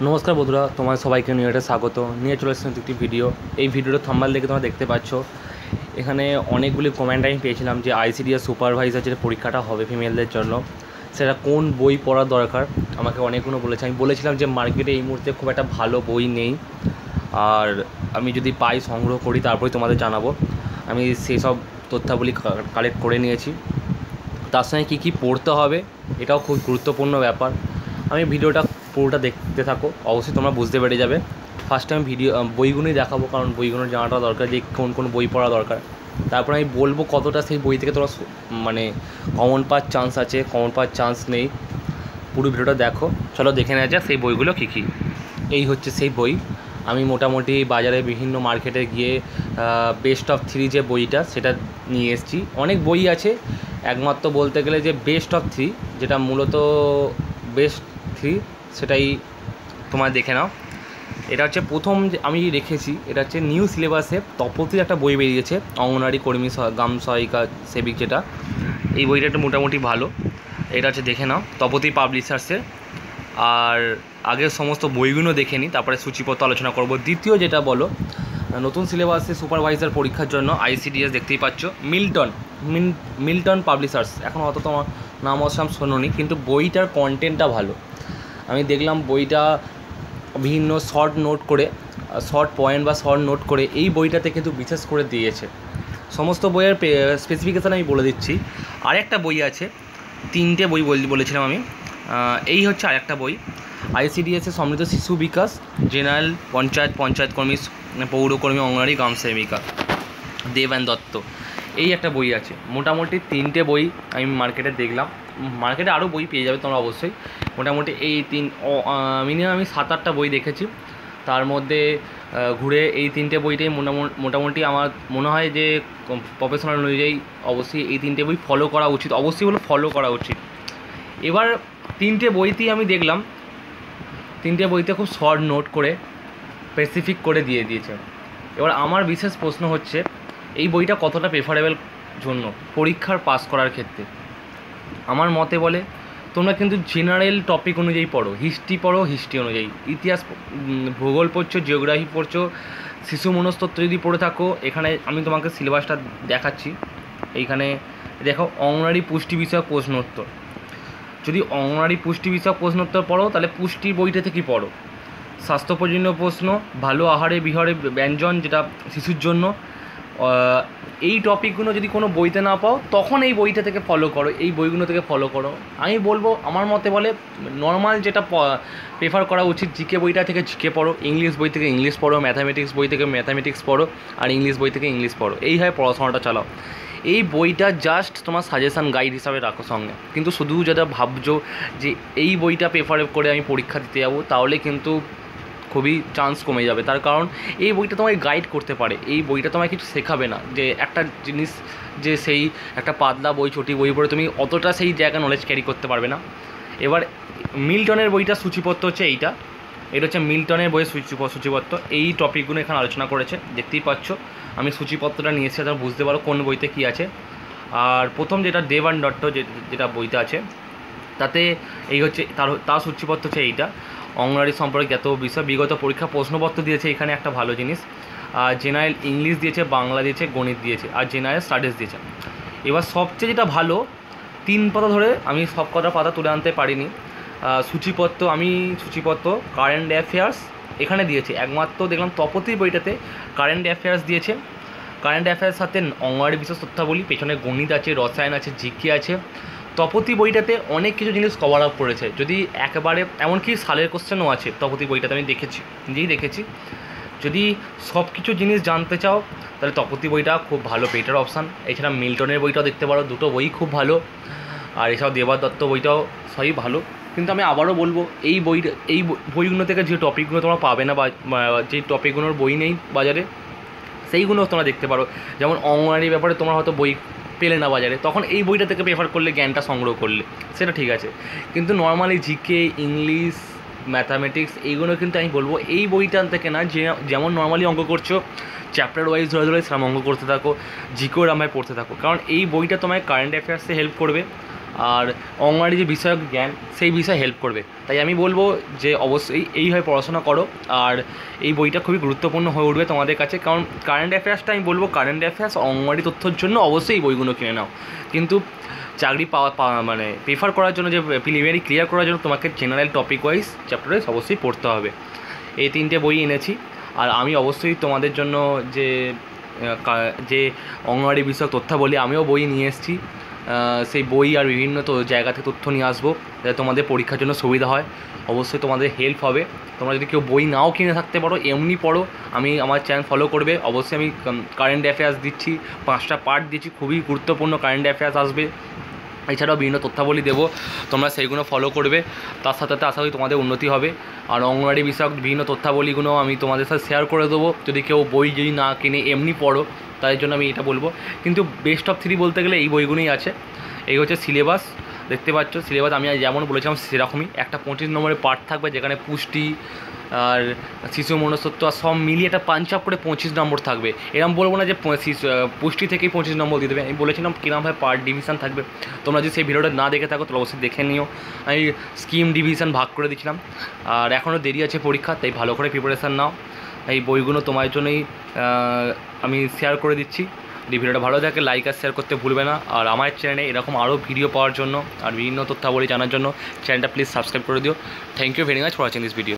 নমস্কার বন্ধুরা, তোমার সবাইকে নিয়ে একটা স্বাগত নিয়ে চলে এসেছি একটি ভিডিও। এই ভিডিওর থাম্বনেল দেখে তোমরা দেখতে পাচ্ছ, এখানে অনেকগুলি কমেন্ট আমি পেয়েছিলাম যে আইসিডিএস সুপারভাইজার যে পরীক্ষাটা হবে ফিমেলদের জন্য, সেটা কোন বই পড়া দরকার। আমাকে অনেকগুলো বলেছে। আমি বলেছিলাম যে মার্কেটে এই মুহূর্তে খুব একটা ভালো বই নেই, আর আমি যদি পাই সংগ্রহ করি তারপরে তোমাদের জানাবো। আমি সেই সব তথ্যাবলী কালেক্ট করে নিয়েছি। তার সঙ্গে কী কী পড়তে হবে এটাও খুব গুরুত্বপূর্ণ ব্যাপার। আমি ভিডিওটা পুরোটা দেখতে থাকো, অবশ্যই তোমরা বুঝতে পেরে যাবে। ফার্স্টে আমি বইগুলোই দেখাবো, কারণ বইগুলো জানাটা দরকার যে কোন কোন বই পড়া দরকার। তারপর আমি বলবো কতটা সেই বই থেকে তোমরা মানে কমন পাওয়ার চান্স আছে, কমন পাওয়ার চান্স নেই। পুরো ভিডিওটা দেখো। চলো দেখে নেওয়া যাক সেই বইগুলো কী কী। এই হচ্ছে সেই বই। আমি মোটামুটি বাজারে বিভিন্ন মার্কেটে গিয়ে বেস্ট অফ 3 যে বইটা সেটা নিয়ে এসেছি। অনেক বই আছে, একমাত্র বলতে গেলে যে বেস্ট অফ 3, যেটা মূলত বেস্ট 3 সেটাই তোমার দেখে নাও। এটা হচ্ছে প্রথম যে আমি রেখেছি, এটা হচ্ছে নিউ সিলেবাসে তপতির একটা বই বেরিয়েছে, অঙ্গনওয়াড়ি কর্মী গ্রাম সহায়িকা সেবিক, যেটা এই বইটা একটা মোটামুটি ভালো। এটা হচ্ছে দেখে নাও, তপতি পাবলিশার্সের। আর আগের সমস্ত বইগুলো দেখে নিই, তারপরে সূচিপত্র আলোচনা করব। দ্বিতীয় যেটা বলো, নতুন সিলেবাসে সুপারভাইজার পরীক্ষার জন্য আইসিডিএস দেখতেই পাচ্ছ, মিল্টন পাবলিশার্স। এখন অত তোমার নাম অসাম শোনোনি, কিন্তু বইটার কন্টেন্টটা ভালো। আমি দেখলাম বইটা বিভিন্ন শর্ট নোট করে, শর্ট পয়েন্ট বা শর্ট নোট করে এই বইটাতে কিন্তু বিশেষ করে দিয়েছে। সমস্ত বইয়ের স্পেসিফিকেশান আমি বলে দিচ্ছি। আরেকটা বই আছে, 3টে বই বলেছিলাম আমি। এই হচ্ছে আরেকটা বই, আইসিডিএসের সমৃদ্ধ শিশু বিকাশ, জেনারেল পঞ্চায়েত কর্মী, পৌরকর্মী, অঙ্গনওয়াড়ি গ্রাম সেবিকা, দেবান দত্ত। এই একটা বই আছে। মোটামুটি 3টে বই আমি মার্কেটে দেখলাম। মার্কেটে আরও বই পেয়ে যাবে তোমরা অবশ্যই। মোটামুটি এই মিনিমাম আমি 7-8টা বই দেখেছি। তার মধ্যে ঘুরে এই 3টে বইটাই মোটামুটি আমার মনে হয় যে প্রফেশনাল অনুযায়ী অবশ্যই এই 3টে বই ফলো করা উচিত, অবশ্যই ফলো করা উচিত। এবার 3টে বইতেই আমি দেখলাম 3টে বইতে খুব শর্ট নোট করে স্পেসিফিক করে দিয়ে দিয়েছে। এবার আমার বিশেষ প্রশ্ন হচ্ছে, এই বইটা কতটা প্রেফারেবল জন্য পরীক্ষার পাস করার ক্ষেত্রে। আমার মতে বলে তোমরা কিন্তু জেনারেল টপিক অনুযায়ী পড়ো, হিস্ট্রি অনুযায়ী, ইতিহাস ভূগোল পড়ছো, জিওগ্রাফি পড়ছো, শিশু মনস্তত্ত্ব যদি পড়ে থাকো। এখানে আমি তোমাকে সিলেবাসটা দেখাচ্ছি। এইখানে দেখো, অঙ্গনওয়াড়ি পুষ্টি বিষয়ক প্রশ্নোত্তর। যদি অঙ্গনওয়াড়ি পুষ্টি বিষয়ক প্রশ্নোত্তর পড়ো তাহলে পুষ্টির বইটা থেকেই পড়ো। স্বাস্থ্য প্রয়োজনীয় প্রশ্ন, ভালো আহারে বিহারে ব্যঞ্জন, যেটা শিশুর জন্য। এই টপিকগুলো যদি কোনো বইতে না পাও তখন এই বইটা থেকে ফলো করো, এই বইগুলো থেকে ফলো করো। আমি বলবো, আমার মতে বলে নর্মাল যেটা প্রেফার করা উচিত, জিকে বইটা থেকে জিকে পড়ো, ইংলিশ বই থেকে ইংলিশ পড়ো, ম্যাথামেটিক্স বই থেকে ম্যাথামেটিক্স পড়ো, আর ইংলিশ বই থেকে ইংলিশ পড়ো। এইভাবে পড়াশোনাটা চালাও। এই বইটা জাস্ট তোমার সাজেশান গাইড হিসাবে রাখো সঙ্গে। কিন্তু শুধু যেটা ভাবছো যে এই বইটা প্রেফার করে আমি পরীক্ষা দিতে যাবো, তাহলে কিন্তু খুবই চান্স কমে যাবে। তার কারণ এই বইটা তোমায় গাইড করতে পারে, এই বইটা তোমায় কিছু শেখাবে না। যে একটা জিনিস, যে সেই একটা পাতলা বই, ছোটি বই পড়ে তুমি অতটা সেই জায়গা নলেজ ক্যারি করতে পারবে না। এবার মিল্টনের বইটা সূচিপত্র হচ্ছে এটা হচ্ছে মিল্টনের বইয়ের সূচিপত্র। এই টপিকগুলো এখানে আলোচনা করেছে, দেখতেই পাচ্ছ। আমি সূচিপত্রটা নিয়েছি, তারা বুঝতে পারো কোন বইতে কী আছে। আর প্রথম যেটা দেবান দত্ত যেটা বইতে আছে, তাতে এই হচ্ছে তার সূচিপত্র হচ্ছে এইটা, অঙ্গনওয়াড়ি সম্পর্কে এত বিষয়, বিগত পরীক্ষা প্রশ্নপত্র দিয়েছে এখানে একটা ভালো জিনিস। আর জেনারেল ইংলিশ দিয়েছে, বাংলা দিয়েছে, গণিত দিয়েছে, আর জেনারেল স্টাডিজ দিয়েছে। এবার সবচেয়ে যেটা ভালো, 3 পাতা ধরে আমি সব কটা পাতা তুলে আনতে পারিনি। সূচিপত্র কারেন্ট অ্যাফেয়ার্স এখানে দিয়েছে। একমাত্র দেখলাম তপতির বইটাতে কারেন্ট অ্যাফেয়ার্স দিয়েছে। কারেন্ট অ্যাফেয়ার্স সাথে অঙ্গনওয়াড়ি বিশেষ তথ্যাবলী, পেছনে গণিত আছে, রসায়ন আছে, জিকে আছে। তপতি বইটাতে অনেক কিছু জিনিস কভার আপ করেছে, যদি একেবারে এমনকি সালের কোশ্চেনও আছে তপতি বইটাতে, আমি নিজেই দেখেছি। যদি সব কিছু জিনিস জানতে চাও তাহলে তপতি বইটা খুব ভালো বেটার অপশান। এছাড়া মিল্টনের বইটাও দেখতে পারো, দুটো বই খুব ভালো। আর এছাড়াও দেবান দত্ত বইটাও সবই ভালো। কিন্তু আমি আবারও বলবো, এই বইগুলো থেকে যে টপিকগুলো তোমরা পাবে না, বা যে টপিকগুলোর বই নেই বাজারে, সেইগুলো তোমরা দেখতে পারো। যেমন অঙ্গনওয়াড়ির ব্যাপারে তোমরা হয়তো বই পেলে না বাজারে, তখন এই বইটা থেকে প্রেফার করলে, জ্ঞানটা সংগ্রহ করলে, সেটা ঠিক আছে। কিন্তু নর্মালি জিকে, ইংলিশ, ম্যাথামেটিক্স, এইগুলো কিন্তু আমি বলবো এই বইটা থেকে না। যেমন নর্মালি অঙ্ক করছো, চ্যাপ্টার ওয়াইজ ধরে ধরে সেরকম অঙ্ক করতে থাকো, জিকেও রামায় পড়তে থাকো। কারণ এই বইটা তোমায় কারেন্ট অ্যাফেয়ার্সে হেল্প করবে, আর অঙ্গনওয়াড়ি যে বিষয়ক জ্ঞান সেই বিষয়ে হেল্প করবে। তাই আমি বলবো যে অবশ্যই এইভাবে পড়াশোনা করো, আর এই বইটা খুবই গুরুত্বপূর্ণ হয়ে উঠবে তোমাদের কাছে। কারণ কারেন্ট অ্যাফেয়ার্সটা আমি বলবো, কারেন্ট অ্যাফেয়ার্স অঙ্গনওয়াড়ি তথ্যের জন্য অবশ্যই এই বইগুলো কিনে নাও, কিন্তু চাকরি মানে প্রেফার করার জন্য, যে প্রিলিমিনারি ক্লিয়ার করার জন্য তোমাকে general topic wise chapter wise অবশ্যই পড়তে হবে। এই 3টে বই এনেছি। আর আমি অবশ্যই তোমাদের জন্য যে যে অঙ্গনওয়াড়ি বিষয়ক তথ্যাবলী আমিও বই নিয়ে এসেছি, সেই বই আর বিভিন্ন জায়গা থেকে তথ্য নিয়ে আসবো যাতে তোমাদের পরীক্ষার জন্য সুবিধা হয়। অবশ্যই তোমাদের হেল্প হবে। তোমরা যদি কেউ বই নাও কিনে থাকতে পারো, এমনি পড়ো, আমার চ্যানেল ফলো করবে। অবশ্যই আমি কারেন্ট অ্যাফেয়ার্স দিচ্ছি, 5টা পার্ট দিচ্ছি, খুবই গুরুত্বপূর্ণ কারেন্ট অ্যাফেয়ার্স আসবে। এছাড়াও বিভিন্ন তথ্যাবলী দেবো, তোমরা সেইগুলো ফলো করবে। তার সাথে সাথে আশা করি তোমাদের উন্নতি হবে। আর অঙ্গনওয়াড়ি বিষয়ক বিভিন্ন তথ্যাবলীগুলো আমি তোমাদের সাথে শেয়ার করে দেবো। যদি কেউ বই যদি না কিনে এমনি পড়ো, তাই জন্য আমি এটা বলবো। কিন্তু বেস্ট অফ 3 বলতে গেলে এই বইগুলোই আছে। এই হচ্ছে সিলেবাস, দেখতে পাচ্ছ সিলেবাস আমি যেমন বলেছিলাম সেরকমই। একটা 25 নম্বরের পার্ট থাকবে, যেখানে পুষ্টি আর শিশু মনস্তত্ত্ব আর সব মিলিয়ে একটা পাঞ্চ আপ করে 25 নম্বর থাকবে। এরকম বলবো না যে পুষ্টি থেকেই 25 নম্বর দিয়ে দেবে। আমি বলেছিলাম কীরকমভাবে পার্ট ডিভিশন থাকবে। তোমরা যদি সেই ভিডিওটা না দেখে থাকো তাহলে অবশ্যই দেখে নিও। আমি স্কিম ডিভিশন ভাগ করে দিয়েছিলাম। আর এখনও দেরি আছে পরীক্ষা, তাই ভালো করে প্রিপারেশান নাও। এই বইগুলো তোমার জন্যই আমি শেয়ার করে দিচ্ছি। যদি ভিডিওটা ভালো থাকে লাইক আর শেয়ার করতে ভুলবে না। আর আমার চ্যানেলে এরকম আরও ভিডিও পাওয়ার জন্য আর বিভিন্ন তথ্যাবলী জানার জন্য চ্যানেলটা প্লিজ সাবস্ক্রাইব করে দিও। Thank you very much for watching this video.